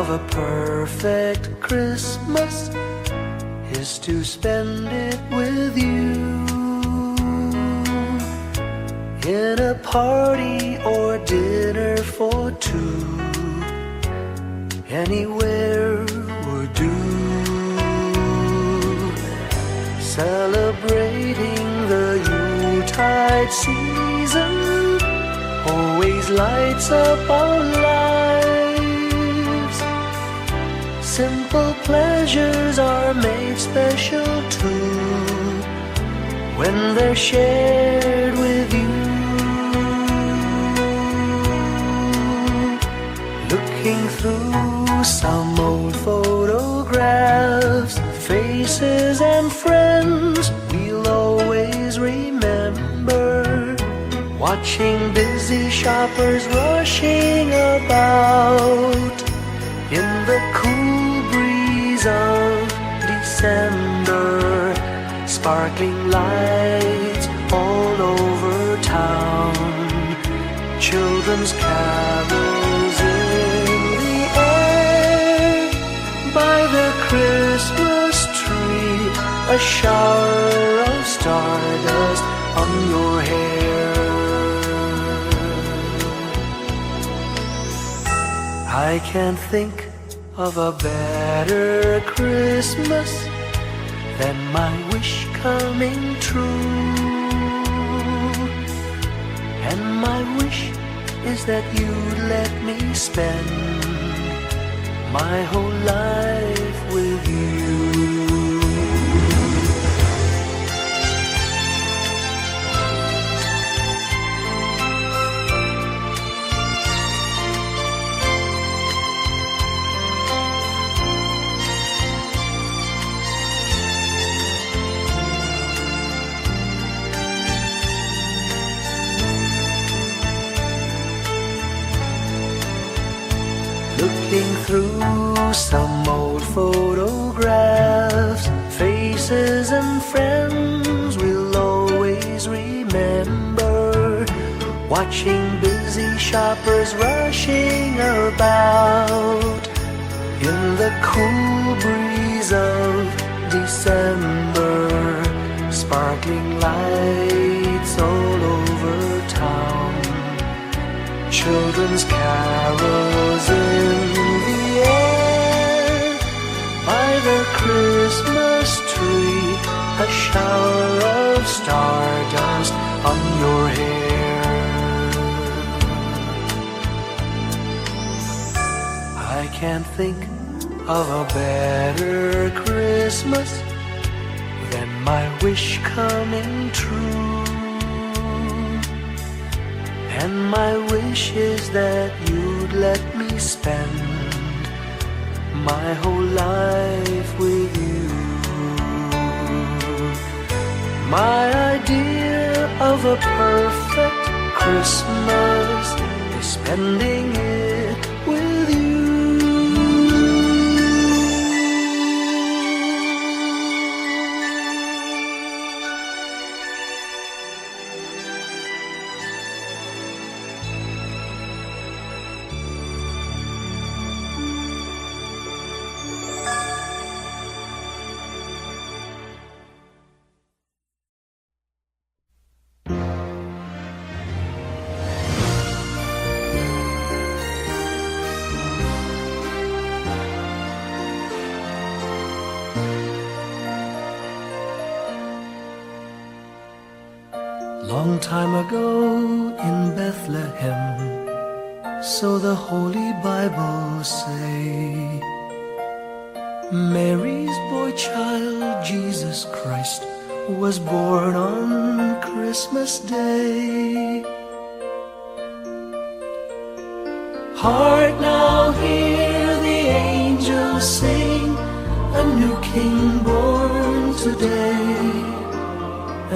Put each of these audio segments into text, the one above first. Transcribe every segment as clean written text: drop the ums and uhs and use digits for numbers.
of a perfect Christmas is to spend it with you, in a party or dinner for two. Anywhere would do. Celebrating the Yuletide season always lights up our lives. Simple pleasures are made special too when they're shared with you. Looking through some old photographs, faces and friends we'll always remember. Watching busy shoppers rushing about in the cool breeze of December. Sparkling lights all over town, children's carols in the air. By the Christmas tree, a shower of stardust on your hair. I can't think of a better Christmas than my wish coming true. And my wish is that you'd let me spend my whole life with you. Looking through some old photographs, faces and friends we'll always remember. Watching busy shoppers rushing about in the cool breeze of December. Sparkling lights all over town, children's carols in the air. By the Christmas tree, a shower of stardust on your hair. I can't think of a better Christmas than my wish coming true. And my wish is that you'd let me spend my whole life with you. My idea of a perfect Christmas is spending it with you. Long time ago in Bethlehem, so the Holy Bible say, Mary's boy child, Jesus Christ, was born on Christmas Day. Hark now, hear the angels sing, a new King born today,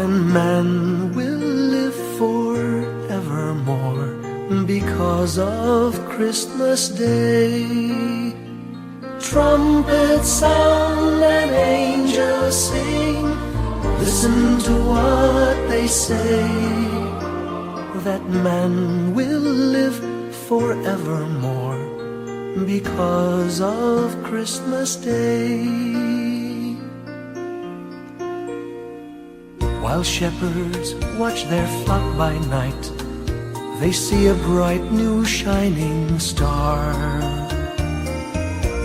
and man will live forevermore because of Christmas Day. Trumpets sound and angels sing, listen to what they say, that man will live forevermore because of Christmas Day. While shepherds watch their flock by night, they see a bright new shining star.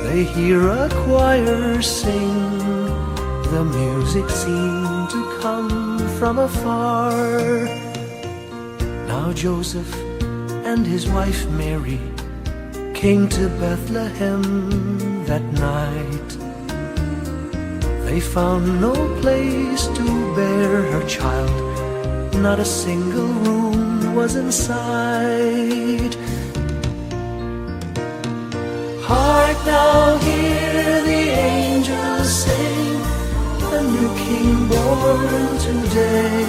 They hear a choir sing, the music seemed to come from afar. Now Joseph and his wife Mary came to Bethlehem that night. They found no place to bear her child, not a single room was in sight. Hark now, hear the angels sing, a new king born today,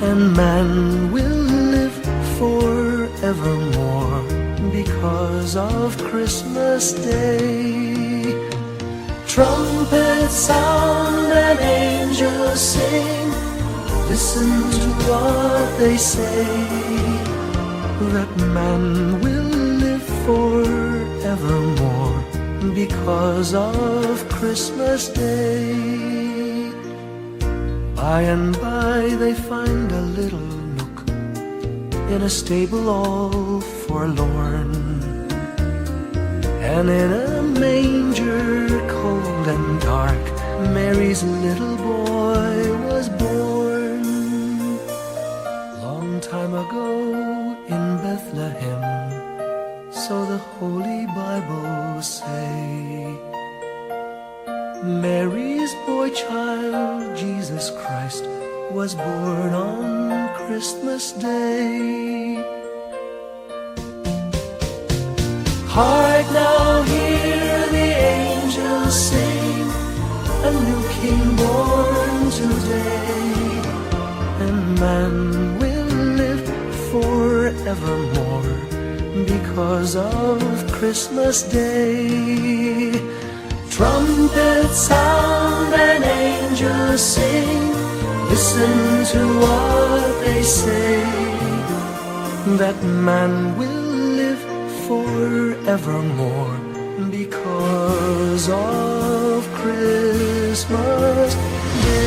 and man will live forevermore because of Christmas Day. Trumpets sound and angels sing, listen to what they say, that man will live forevermore because of Christmas Day. By and by they find a little nook in a stable all forlorn, and in a manger cold and dark, Mary's little boy was born. Long time ago in Bethlehem, so the Holy Bible say, Mary's boy child, Jesus Christ, was born on Christmas Day. Hark now, hear the angels sing, a new king born today, and man will live forevermore because of Christmas Day. Trumpets sound and angels sing, listen to what they say, that man will live forevermore because of Christmas Day.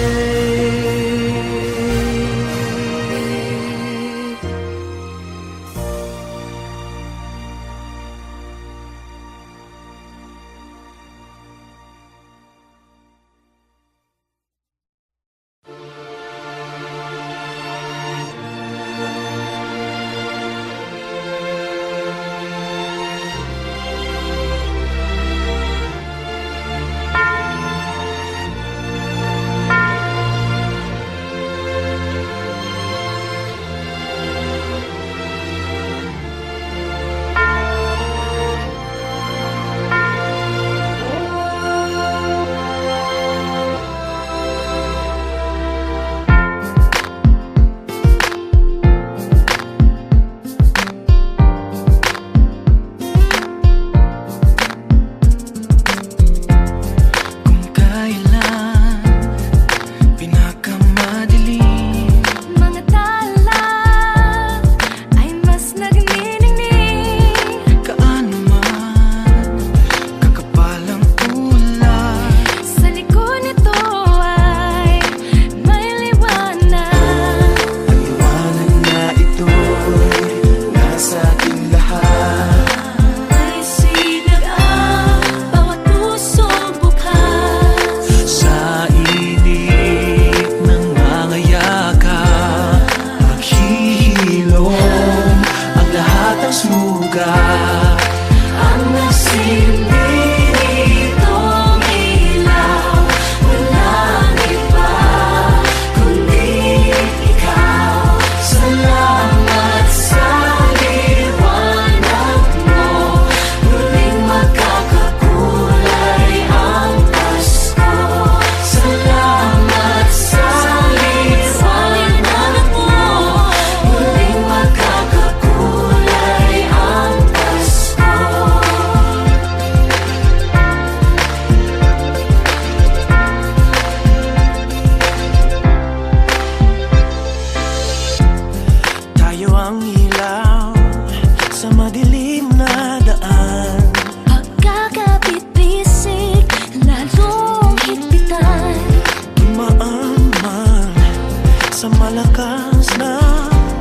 bukas na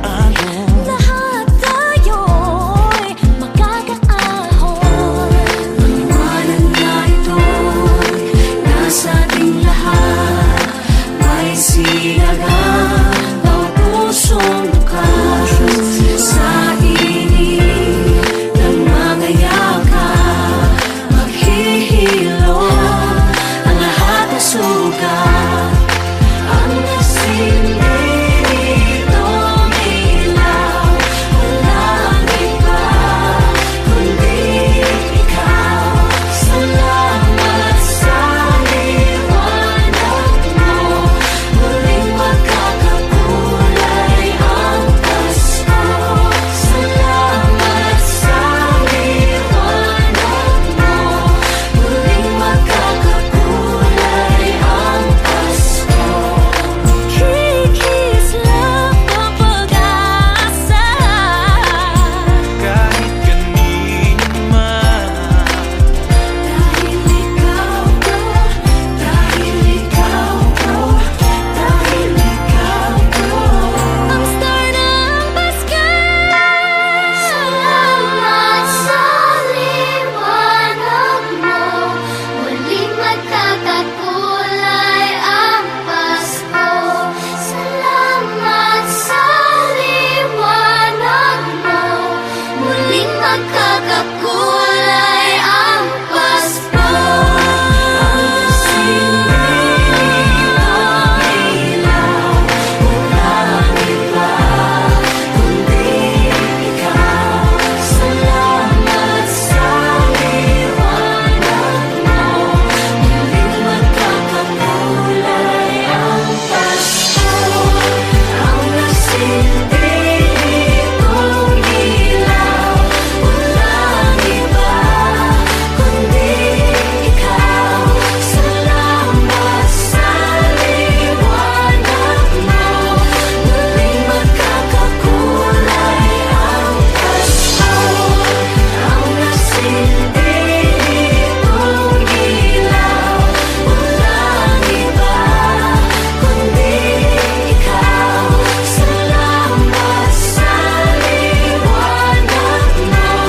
araw. Lahat tayo'y magkakaahon. Maliwanag na ito'y nasa ating lahat. May sinagang bawat pusong bukas. Sa init ng mga yakap, maghihilom ang lahat ng sugat. Ang nasilid nitong ilaw, walang iba kundi ikaw. Salamat sa liwanag mo, muling magkakakulay ang Pasko. Salamat sa liwanag mo, muling magkakakulay ang Pasko. Kikislap ang pag-asa. Kahit kanino man, Dahil ikaw ko, dahil ikaw ko, dahil ikaw ko, ang star ng Pasko. Salamat sa liwanag mo, muling magkakakulay ang Pasko. Salamat sa liwanag mo, muling magkakakulay ang Pasko. Ang sining ng ilaw, walang iba kundi ikaw. Salamat sa liwanag mo, muling magkakakulay ang Pasko. Ang nasilbi nitong ilaw, walang iba kundi ikaw. Salamat sa liwanag mo, muling magkakakulay ang Pasko. Ang nasilbi nitong ilaw, walang iba kundi ikaw. Salamat sa liwanag mo,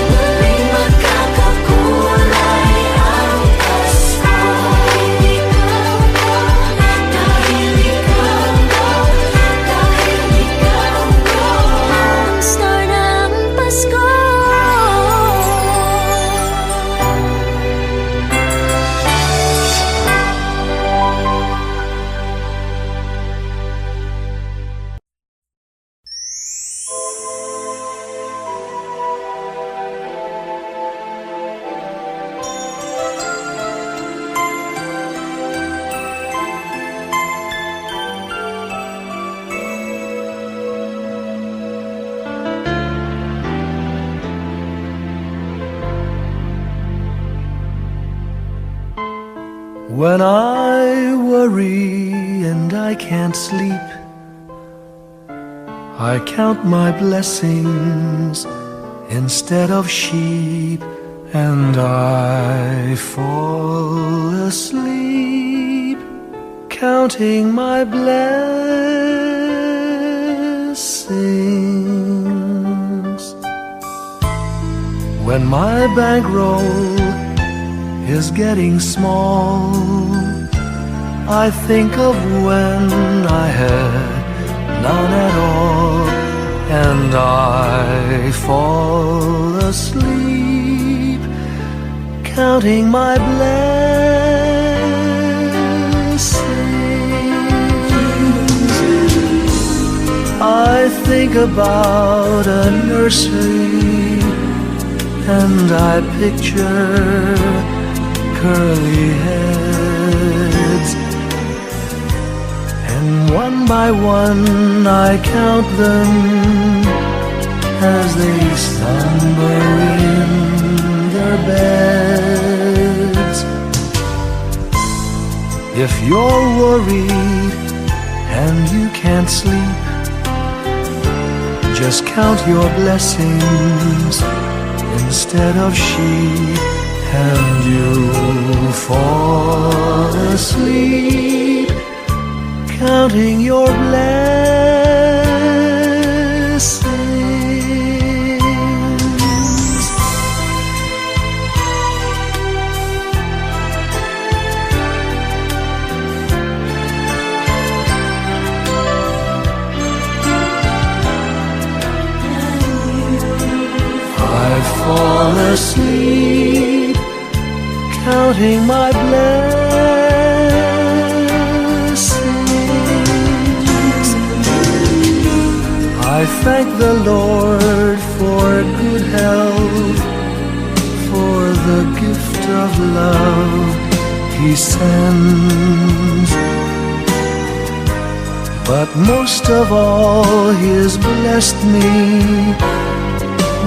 muling magkakakulay ang Pasko. Dahil ikaw ko, dahil ikaw ko, ang star ng Pasko. when I worry and I can't sleep, I count my blessings instead of sheep, and I fall asleep counting my blessings. When my bankroll is getting small, I think of when I had none at all, and I fall asleep counting my blessings. I think about a nursery, and I picture curly heads, and one by one I count them as they slumber in their beds. If you're worried and you can't sleep, just count your blessings instead of sheep, and you'll fall asleep counting your blessings. I fall asleep counting my blessings. I thank the Lord for good health, for the gift of love He sends. But most of all, He has blessed me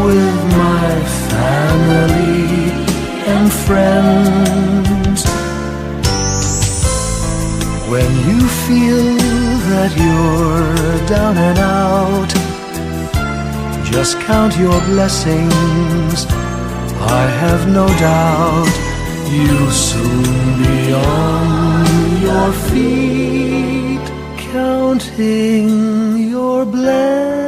with my family and friends. When you feel that you're down and out, just count your blessings. I have no doubt you'll soon be on your feet, counting your blessings.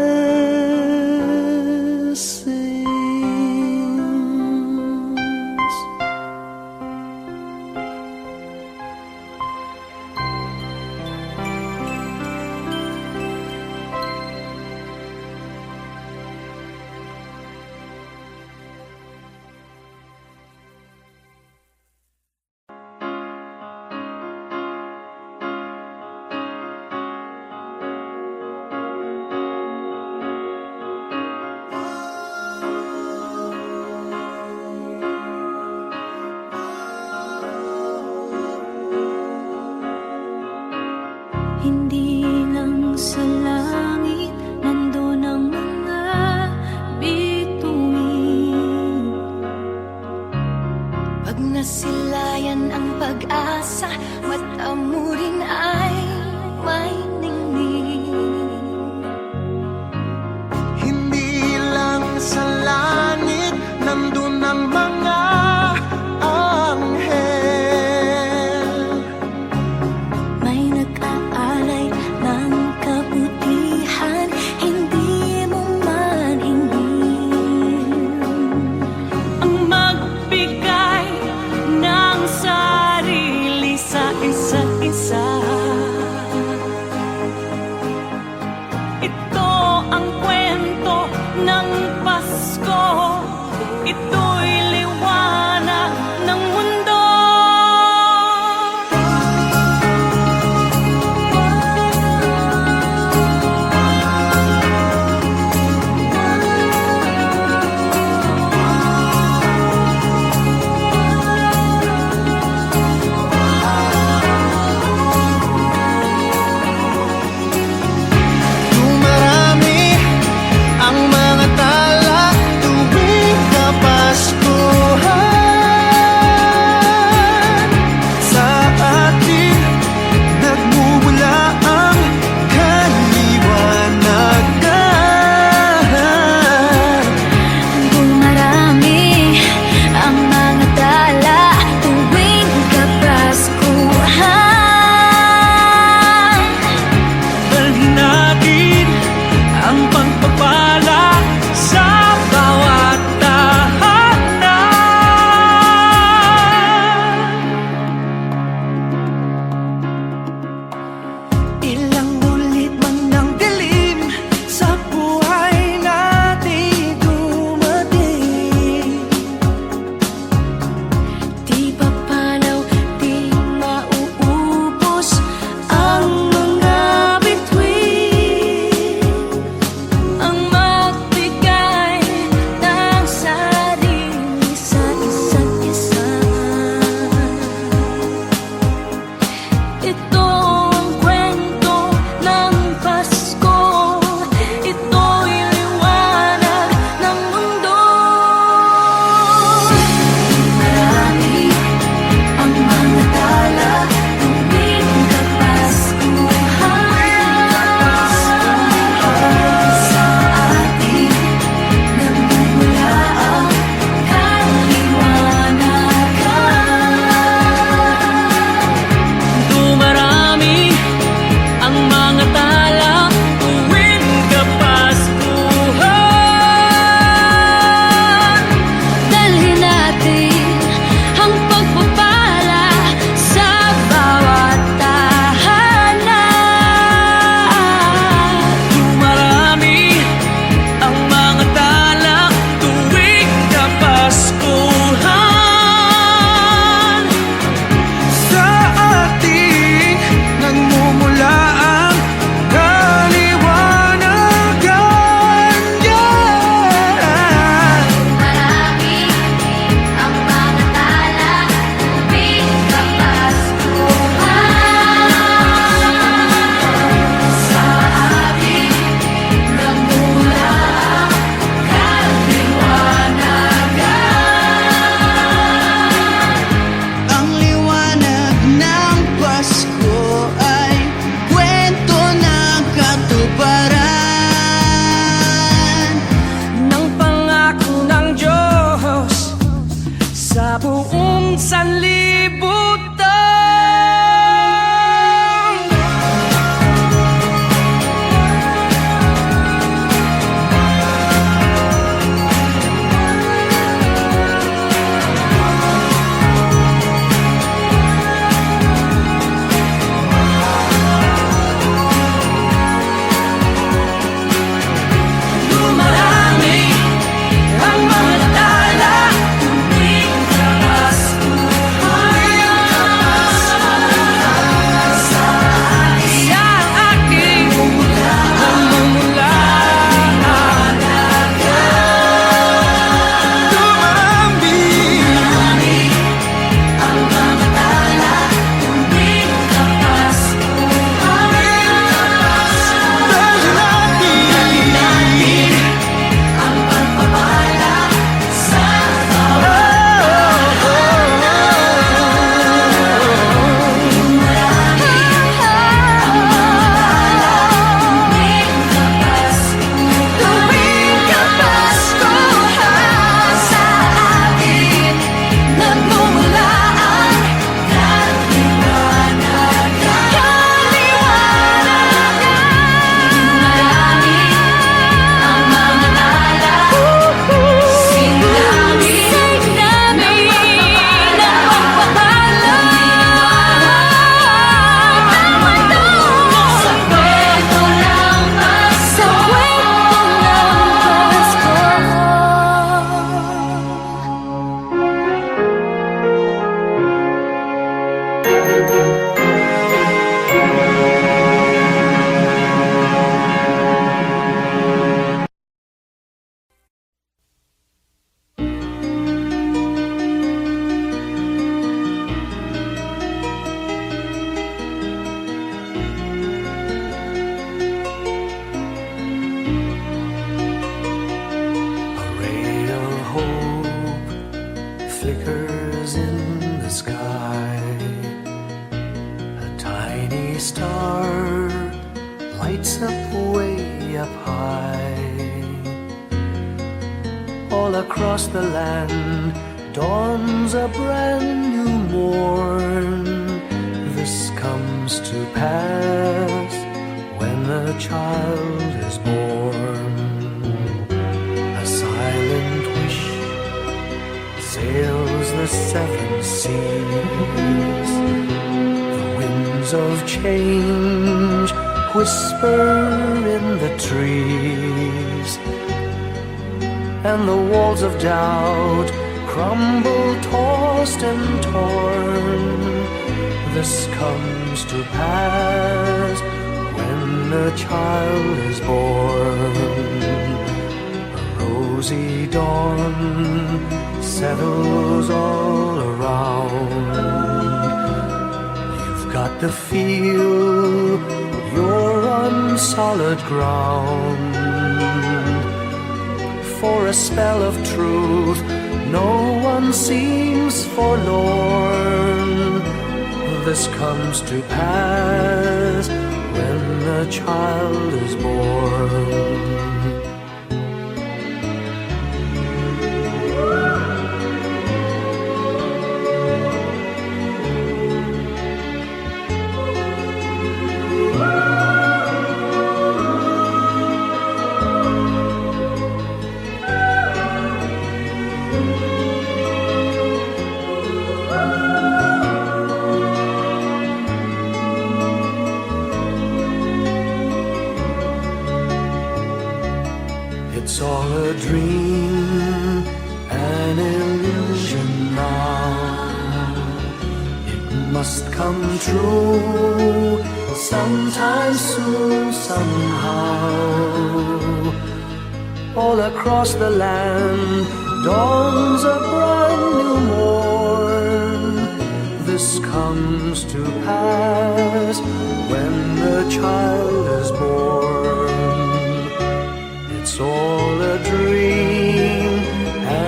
across the land dawns a brand new morn. This comes to pass when a child is born. A silent wish sails the seven seas. The winds of change whisper in the trees, and the walls of doubt crumble, tossed and torn. This comes to pass when a child is born. A rosy dawn settles all around. You've got to feel you're on solid ground. For a spell of truth, no one seems forlorn. This comes to pass when a child is born. It's all a dream, an illusion now. It must come true sometime soon, somehow. All across the land dawns a brand new morn. This comes to pass when the child is born. It's all a dream,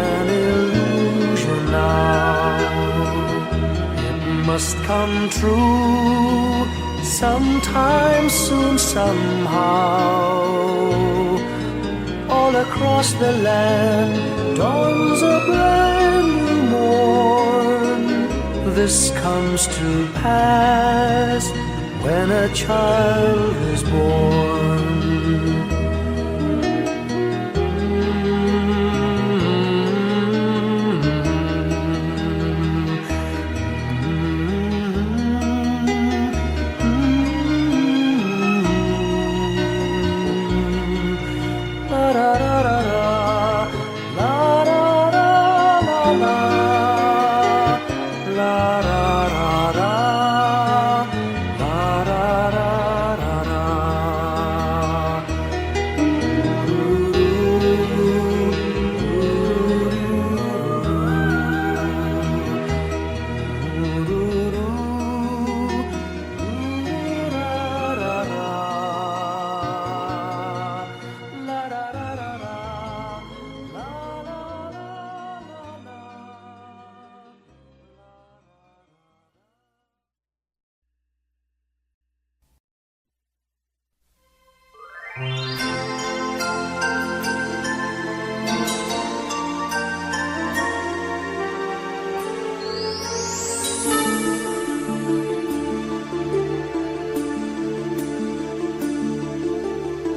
an illusion now. It must come true sometime soon, somehow. All across the land dawns a brand new morn. This comes to pass when a child is born.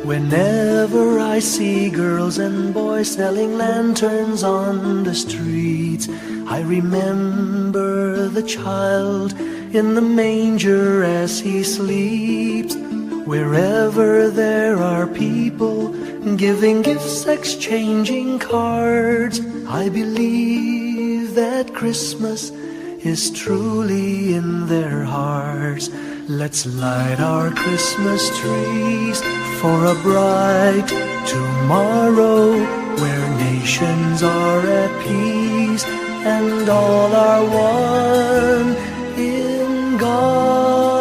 Whenever I see girls and boys selling lanterns on the streets, I remember the child in the manger as he sleeps. Wherever there are people giving gifts, exchanging cards, I believe that Christmas is truly in their hearts. Let's light our Christmas trees for a bright tomorrow, where nations are at peace and all are one in God.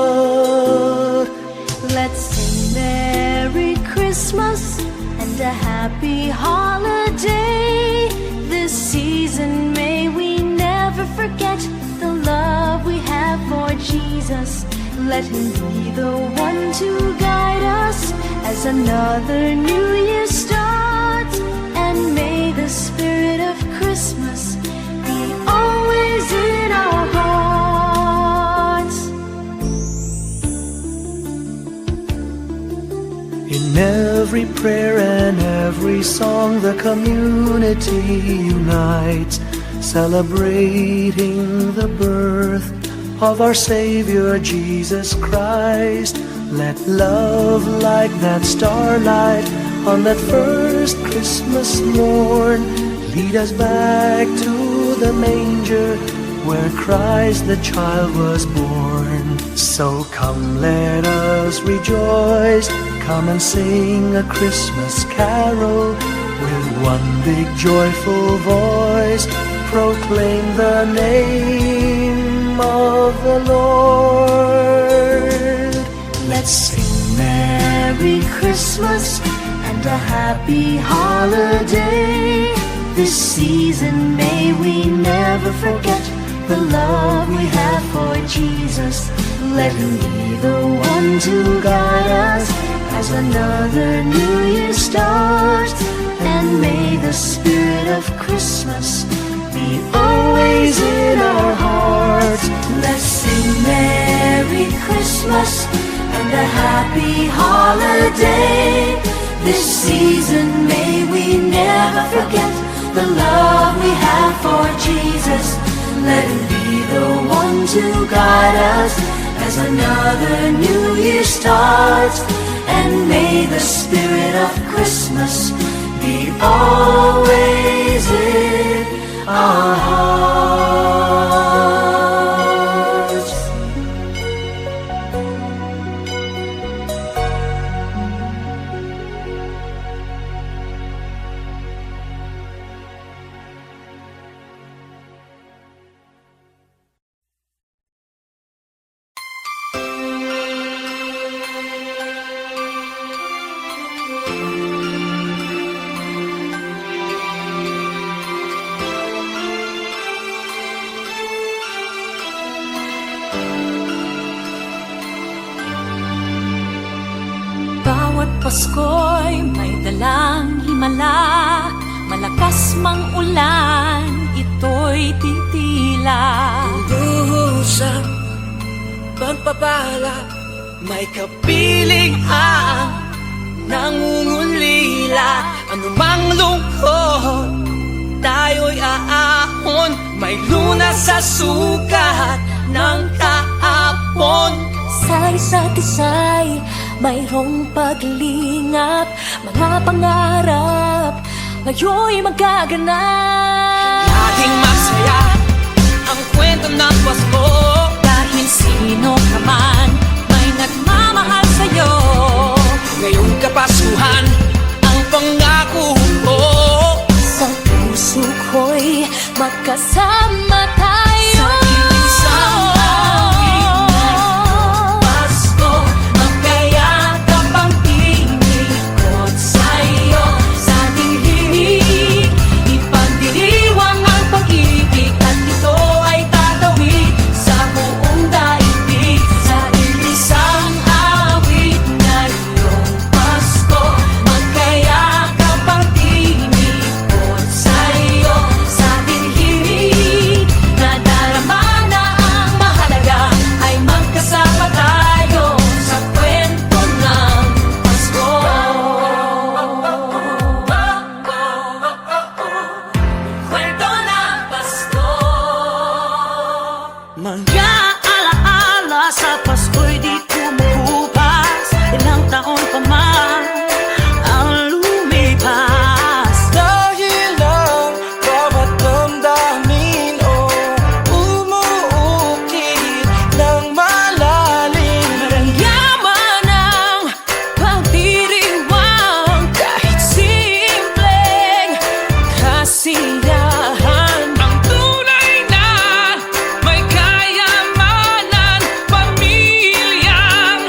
Let's sing Merry Christmas and a happy holiday. This season may we never forget the love we have for Jesus. Let him be the one to guide us as another new year starts, and may the Spirit of every prayer and every song, the community unites, celebrating the birth of our Savior Jesus Christ. Let love like that starlight on that first Christmas morn lead us back to the manger where Christ the child was born. So come, let us rejoice, come and sing a Christmas carol with one big joyful voice, proclaim the name of the Lord. Let's sing Merry Christmas and a happy holiday. This season may we never forget the love we have for Jesus. Let him be the one to guide us as another new year starts. And may the spirit of Christmas be always in our hearts. Let's sing Merry Christmas and a happy holiday. This season may we never forget the love we have for Jesus. Let him be the one to guide us as another new year starts. And may the spirit of Christmas be always in our hearts. Bawat Pasko'y may dalang himala, malakas mang ulan, ito'y titila. Luhusap, pagpapala, may kapiling ang nangungulila. Anumang lungkot, tayo'y aahon, may lunas sa sukat ng kahapon. Sa isa't isa'y mayroong paglingap, mga pangarap ngayon'y magaganap. Laging masaya ang kwento ng Pasko, Dahil sino ka man may nagmamahal sa'yo. ngayong Kapaskuhan ang pangako ko. Sa puso ko'y magkasama tayo. Sa iisang awit ngayong Pasko, magkayakap ang tinikot sa'yo. Sa ating himig, ipagdiriwang ang pag-ibig, at ito ay tatawid sa buong daigdig. Sa iisang awit ngayong Pasko, magkayakap ang tinikot sa'yo. Sa ating himig, nadarama na ang mahalaga, ay magkasama tayo sa kwento ng Pasko. Kwento ng Pasko. mga alaala sa Pasko'y di kumukupas. Ilang taon pa man ang lumipas. Dahil ang bawat damdamin umuukit ng malalim. Yaman ang pagdiriwang, kahit simpleng kasiyahan. Ang tunay na may kayamanan, pamilyang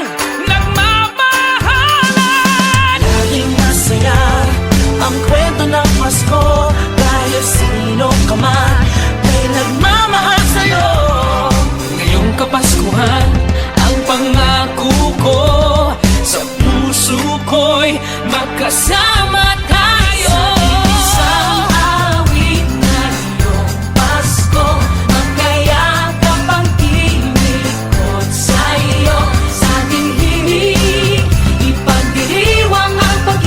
nagmamahalan. Laging masaya ang kwento ng Pasko, dahil sino ka man may nagmamahal sa'yo. Ngayong Kapaskuhan ang pangako ko, sa puso ko'y magkasama tayo. Isang awit ngayong Pasko, magkayakap ang tinikot sa'yo. Sa ating himig, ipagdiriwang ang pag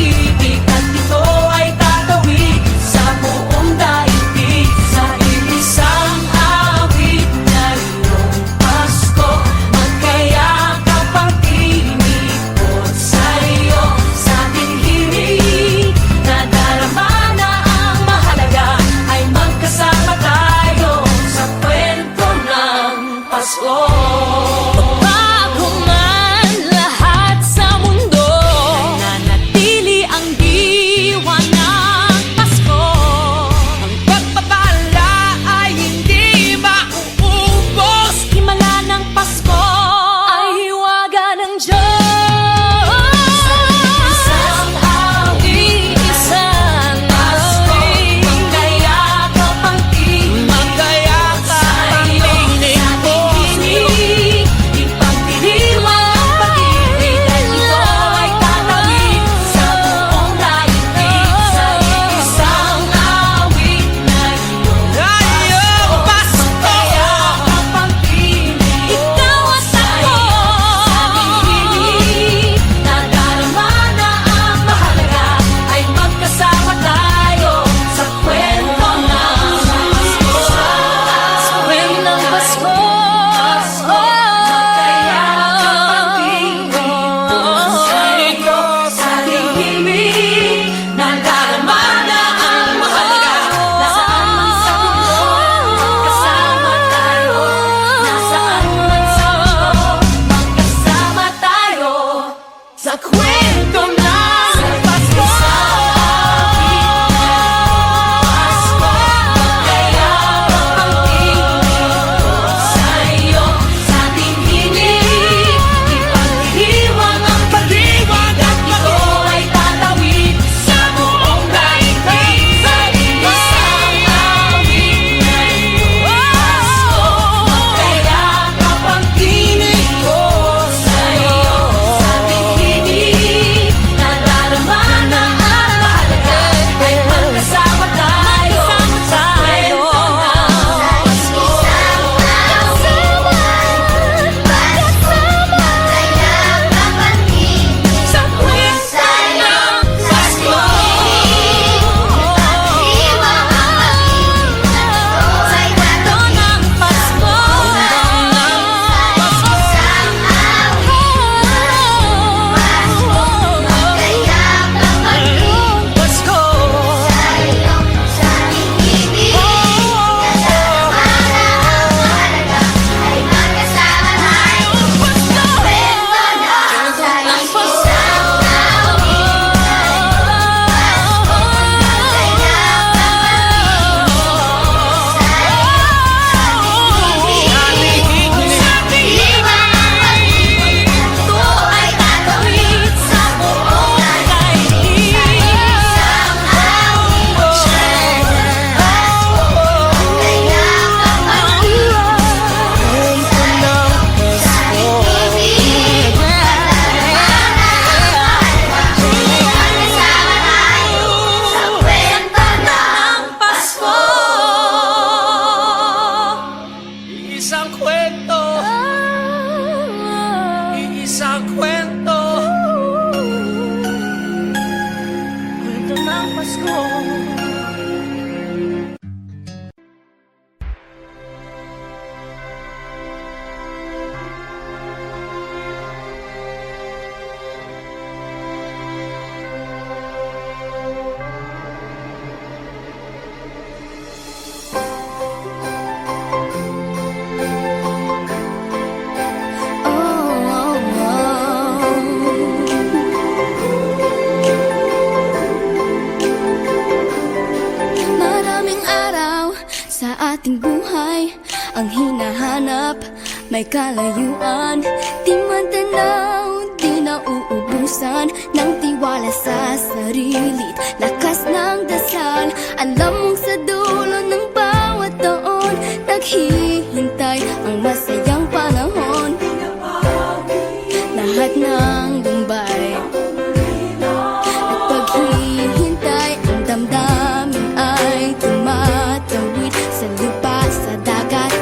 ang Pasko. Maraming araw sa ating buhay ang hinahanap, may kalayuan, di man tanaw, di nauubusan ng tiwala sa sarili't lakas ng dasal. Alam mong sa dulo ng bawat taon naghihintay ang masayang panahon. Lahat ng lumbay at paghihintay, ang damdamin ay tumatawid sa lupa, sa dagat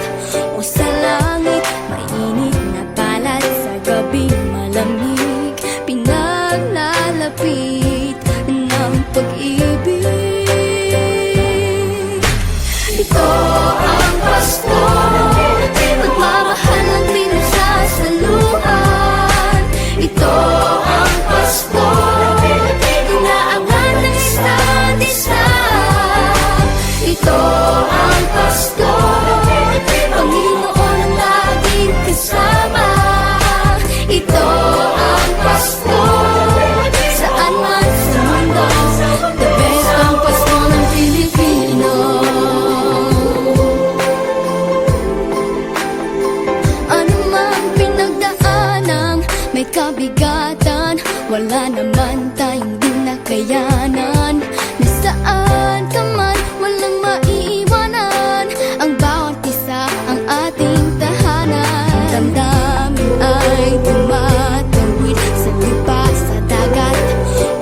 o sa langit. Mainit na palad sa gabing malamig, pinaglalapit ng pag-ibig. Ito ang Pasko, pagmamahal ang pinagsasaluhan. Ito ang Pasko, inaangan ng isa't isa. Ito ang Pasko, Panginoon ang laging kasama. Ito ang Pasko, saan man sa mundo, the best ang Pasko ng Pilipino. Ano man pinagdaanang may kabigatan, wala naman tayong di nakayanan. Nasaan ka man, walang maiiwanan, ang bawat isa ang ating tahanan. Damdamin ay tumatawid sa lupa, sa dagat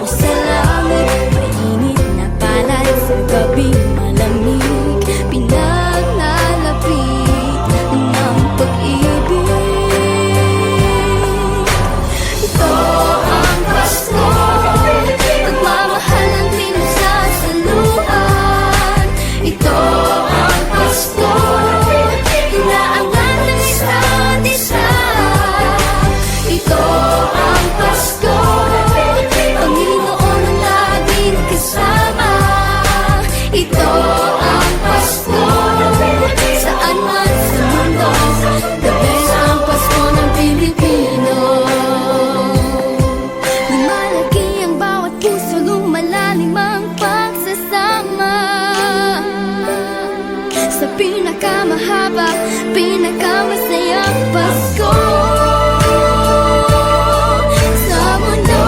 o sa langit. Mainit na palad sa gabing malamig, pinaglalapit ng pag-ibig. Ito ang Pasko, pagmamahal ang pinagsasaluhan. Ito ang Pasko, inaangan ng isa't isa. Ito ang Pasko, Panginoon ang laging kasama. Ito ang Pasko, saan man sa mundo, the best ang Pasko ng Pilipino. Lumalaki ang bawat puso, lumalalim ang pagsasama. Sa pinakamahaba, pinakamasayang Pasko sa mundo.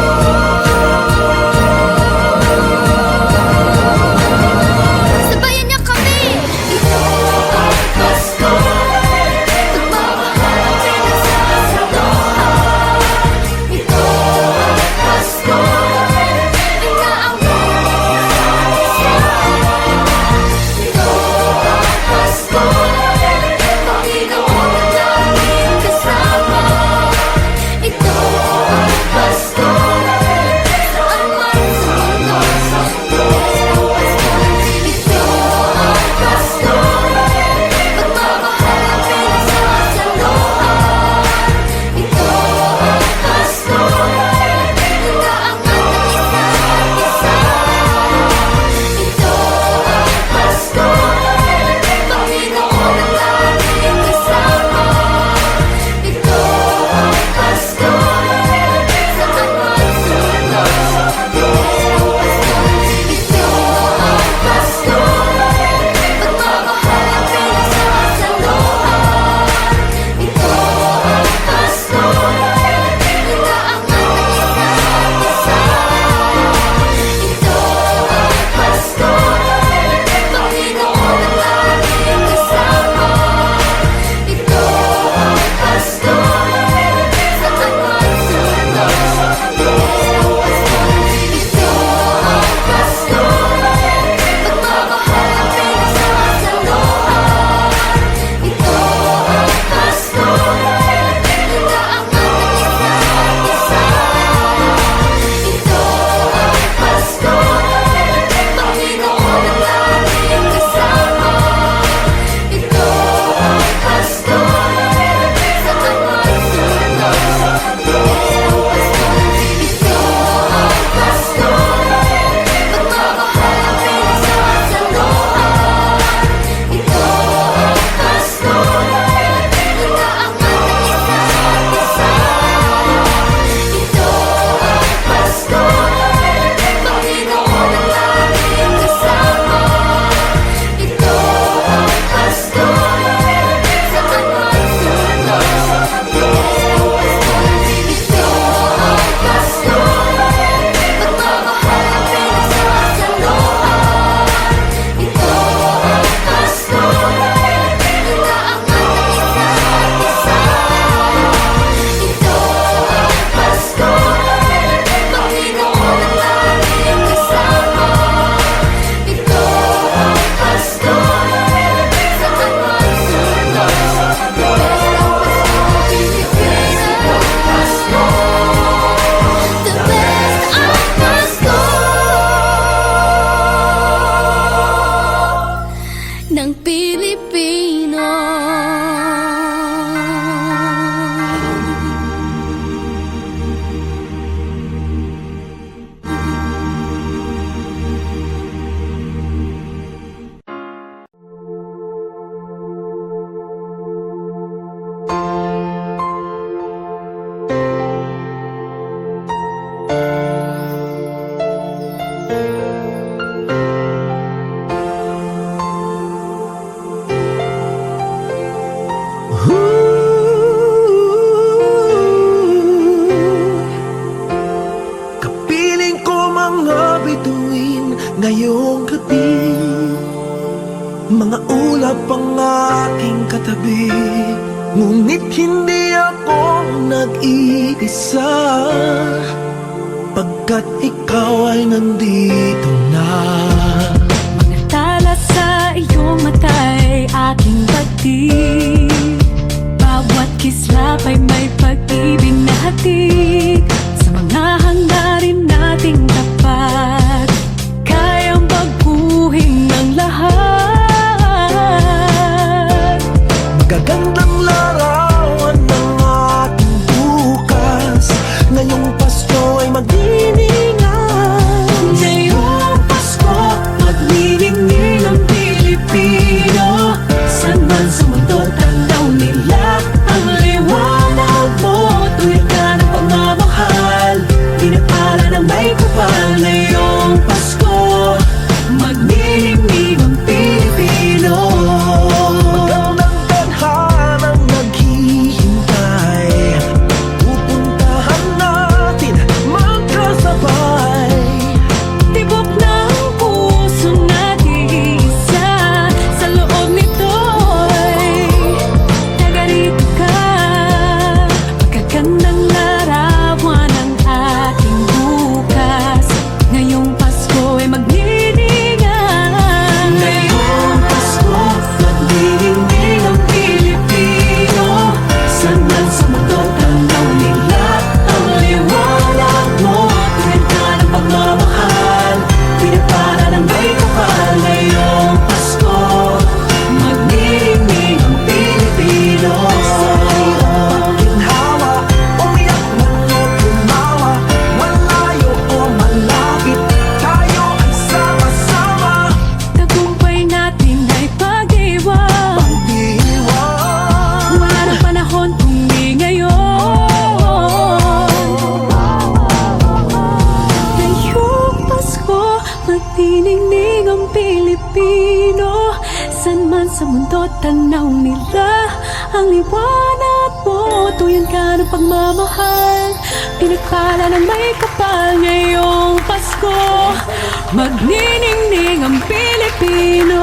Sabayan niyo kami! Ito ang Pasko, pagmamahal ang pinagsasaluhan. Ito ang Pasko, inaangan ng isa't isa. Ito ang Pasko, Panginoon ang laging kasama. ngayong gabi. Mga ulap ang aking katabi, ngunit hindi ako nag-iisa, pagkat ikaw ay nandito na. Mga tala sa iyong mata'y aking batid, bawat kislap ay may pag-ibig na hatid. Sa mga hangarin nating tapat, kayang baguhin ng lahat. Magagandang larawan ng ating bukas, ngayong Pasko ay magdiningan. Ngayong Pasko, magniningning ang Pilipino. Saan man sa mundo, tanaw nila ang liwanag mo. Tuwid ka ng pagmamahal, pinapala ng may kapal. Ngayong Pasko, magniningning ang Pilipino. Magandang tadhanang naghihintay, pupuntahan natin magkasabay. Tibok ng puso nag-iisa, sa loob nito'y nagarito ka. Magagandang larawan ng ating bukas, ngayong Pasko ay magniningan. Ngayong Pasko, magniningning ang Pilipino. Saan man sa mundo, tanaw nila ang liwanag mo. Tuwid ka ng pagmamahal, pinapala ng may kapal. Ngayong Pasko, magniningning ang Pilipino. Ginhawa, umiyak man o tumawa, malayo o malapit, tayo ay sama-sama. Tagumpay natin ay pag-iwan, Pag-iwan, wala ng panahon kung di ngayon. Ngayong Pasko, magniningning ang Pilipino. Saan man sa mundo, tanaw nila ang liwanag mo. Tuyan ka ng pagmamahal, pinagpala ng may kapal. Ngayong Pasko, magniningning ang Pilipino.